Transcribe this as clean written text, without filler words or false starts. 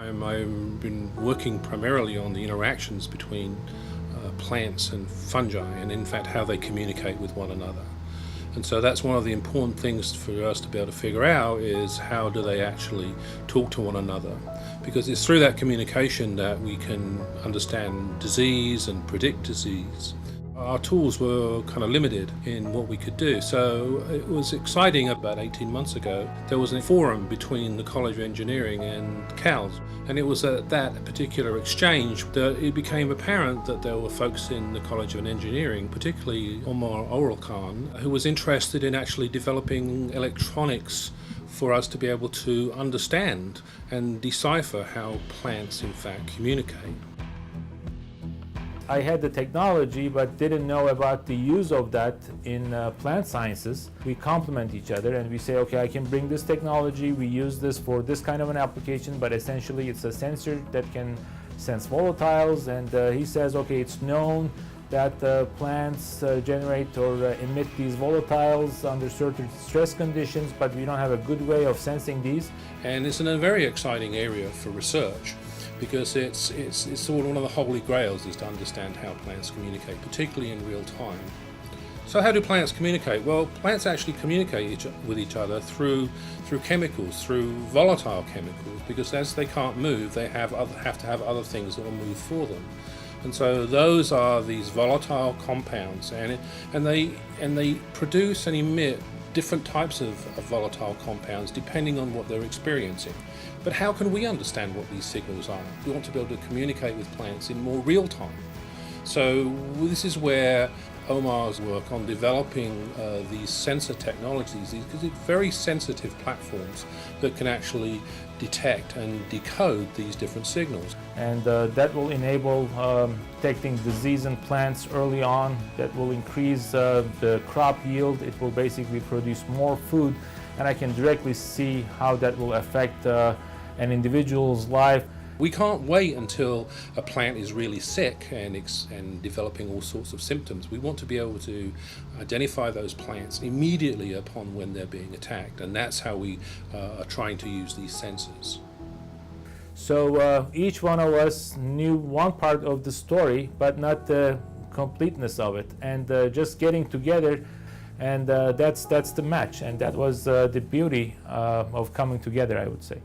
I've been working primarily on the interactions between plants and fungi, and in fact how they communicate with one another. And so that's one of the important things for us to be able to figure out is how do they actually talk to one another, because it's through that communication that we can understand disease and predict disease. Our tools were kind of limited in what we could do, so it was exciting. About 18 months ago there was a forum between the College of Engineering and CALS, and it was at that particular exchange that it became apparent that there were folks in the College of Engineering, particularly Omar Oral Khan, who was interested in actually developing electronics for us to be able to understand and decipher how plants in fact communicate. I had the technology but didn't know about the use of that in plant sciences. We complement each other and we say, okay, I can bring this technology, we use this for this kind of an application, but essentially it's a sensor that can sense volatiles, and he says, okay, it's known that plants generate or emit these volatiles under certain stress conditions, but we don't have a good way of sensing these. And it's in a very exciting area for research, because it's sort of one of the holy grails is to understand how plants communicate, particularly in real time. So how do plants communicate? Well, plants actually communicate with each other through chemicals, through volatile chemicals, because as they can't move, they have to have other things that will move for them. And so those are these volatile compounds, and they produce and emit different types of volatile compounds depending on what they're experiencing. But how can we understand what these signals are? We want to be able to communicate with plants in more real time. So this is where Omar's work on developing these sensor technologies, because it's very sensitive platforms that can actually detect and decode these different signals. And that will enable detecting disease in plants early on. That will increase the crop yield. It will basically produce more food, and I can directly see how that will affect an individual's life. We can't wait until a plant is really sick and developing all sorts of symptoms. We want to be able to identify those plants immediately upon when they're being attacked, and that's how we are trying to use these sensors. So each one of us knew one part of the story, but not the completeness of it, and just getting together, and that's the match, and that was the beauty of coming together, I would say.